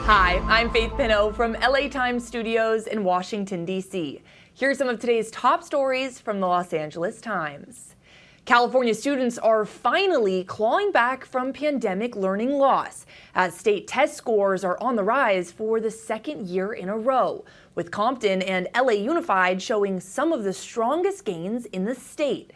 Hi, I'm Faith Pinot from LA Times Studios in Washington, D.C. Here's some of today's top stories from the Los Angeles Times. California students are finally clawing back from pandemic learning loss as state test scores are on the rise for the second year in a row, with Compton and LA Unified showing some of the strongest gains in the state.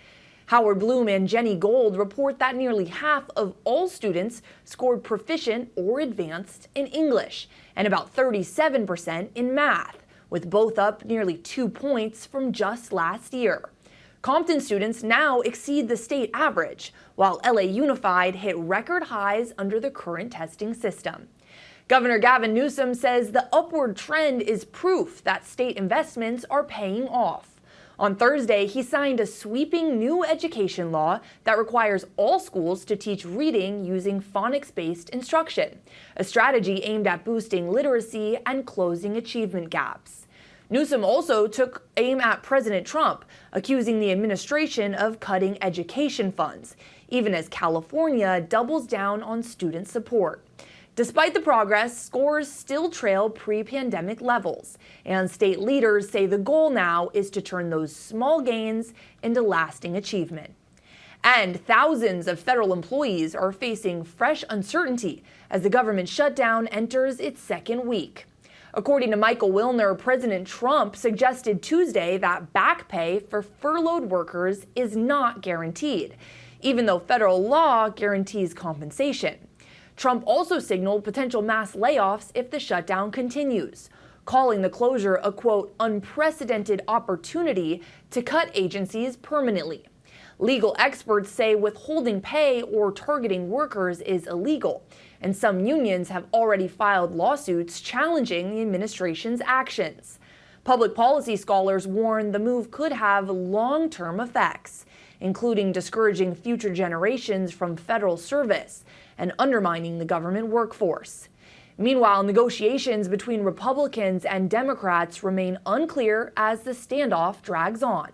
Howard Bloom and Jenny Gold report that nearly half of all students scored proficient or advanced in English, and about 37% in math, with both up nearly 2 points from just last year. Compton students now exceed the state average, while LA Unified hit record highs under the current testing system. Governor Gavin Newsom says the upward trend is proof that state investments are paying off. On Thursday, he signed a sweeping new education law that requires all schools to teach reading using phonics-based instruction, a strategy aimed at boosting literacy and closing achievement gaps. Newsom also took aim at President Trump, accusing the administration of cutting education funds, even as California doubles down on student support. Despite the progress, scores still trail pre-pandemic levels, and state leaders say the goal now is to turn those small gains into lasting achievement. And thousands of federal employees are facing fresh uncertainty as the government shutdown enters its second week. According to Michael Wilner, President Trump suggested Tuesday that back pay for furloughed workers is not guaranteed, even though federal law guarantees compensation. Trump also signaled potential mass layoffs if the shutdown continues, calling the closure a, quote, unprecedented opportunity to cut agencies permanently. Legal experts say withholding pay or targeting workers is illegal, and some unions have already filed lawsuits challenging the administration's actions. Public policy scholars warn the move could have long-term effects, including discouraging future generations from federal service and undermining the government workforce. Meanwhile, negotiations between Republicans and Democrats remain unclear as the standoff drags on.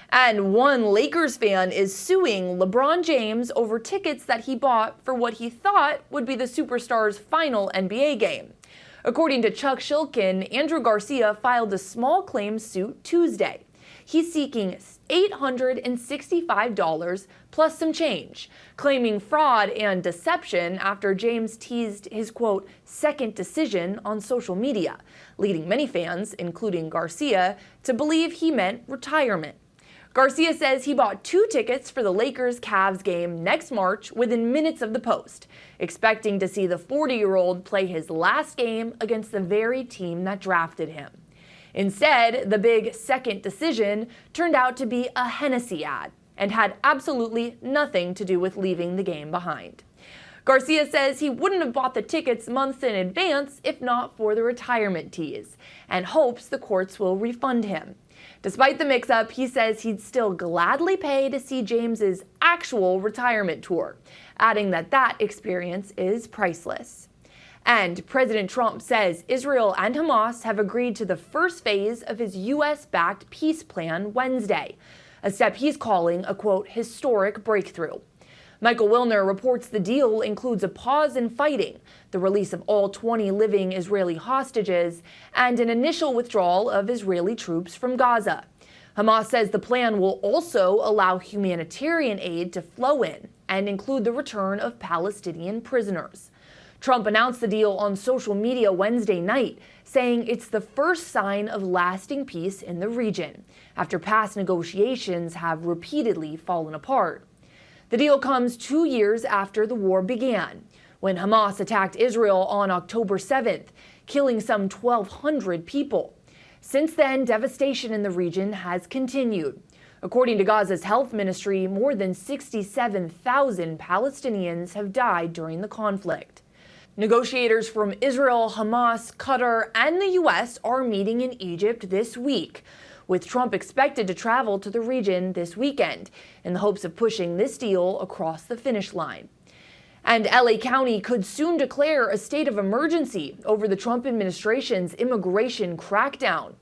And one Lakers fan is suing LeBron James over tickets that he bought for what he thought would be the superstar's final NBA game. According to Chuck Shilkin, Andrew Garcia filed a small claims suit Tuesday. He's seeking $865 plus some change, claiming fraud and deception after James teased his, quote, second decision on social media, leading many fans, including Garcia, to believe he meant retirement. Garcia says he bought 2 tickets for the Lakers-Cavs game next March within minutes of the post, expecting to see the 40-year-old play his last game against the very team that drafted him. Instead, the big second decision turned out to be a Hennessy ad and had absolutely nothing to do with leaving the game behind. Garcia says he wouldn't have bought the tickets months in advance if not for the retirement tease, and hopes the courts will refund him. Despite the mix-up, he says he'd still gladly pay to see James's actual retirement tour, adding that experience is priceless. And President Trump says Israel and Hamas have agreed to the first phase of his U.S.-backed peace plan Wednesday, a step he's calling a, quote, historic breakthrough. Michael Wilner reports the deal includes a pause in fighting, the release of all 20 living Israeli hostages, and an initial withdrawal of Israeli troops from Gaza. Hamas says the plan will also allow humanitarian aid to flow in and include the return of Palestinian prisoners. Trump announced the deal on social media Wednesday night, saying it's the first sign of lasting peace in the region, after past negotiations have repeatedly fallen apart. The deal comes 2 years after the war began, when Hamas attacked Israel on October 7th, killing some 1,200 people. Since then, devastation in the region has continued. According to Gaza's health ministry, more than 67,000 Palestinians have died during the conflict. Negotiators from Israel, Hamas, Qatar, and the U.S. are meeting in Egypt this week, with Trump expected to travel to the region this weekend in the hopes of pushing this deal across the finish line. And LA County could soon declare a state of emergency over the Trump administration's immigration crackdown.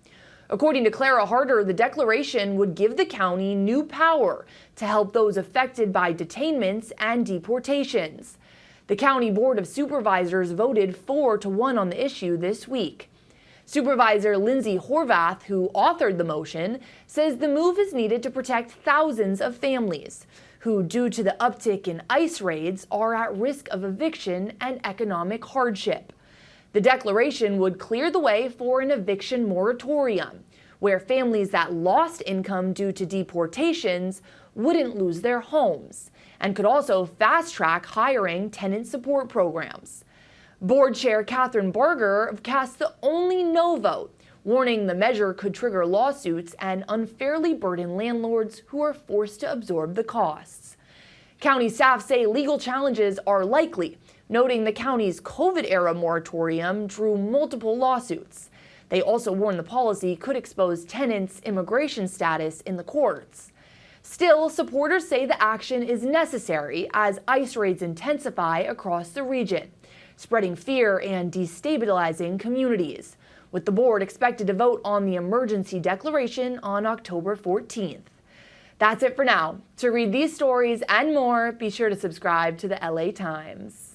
According to Clara Harder, the declaration would give the county new power to help those affected by detainments and deportations. The County Board of Supervisors voted 4-1 on the issue this week. Supervisor Lindsay Horvath, who authored the motion, says the move is needed to protect thousands of families who, due to the uptick in ICE raids, are at risk of eviction and economic hardship. The declaration would clear the way for an eviction moratorium, where families that lost income due to deportations wouldn't lose their homes, and could also fast-track hiring tenant support programs. Board Chair Catherine Barger cast the only no vote, warning the measure could trigger lawsuits and unfairly burden landlords who are forced to absorb the costs. County staff say legal challenges are likely, noting the county's COVID-era moratorium drew multiple lawsuits. They also warn the policy could expose tenants' immigration status in the courts. Still, supporters say the action is necessary as ICE raids intensify across the region, spreading fear and destabilizing communities, with the board expected to vote on the emergency declaration on October 14th. That's it for now. To read these stories and more, be sure to subscribe to the LA Times.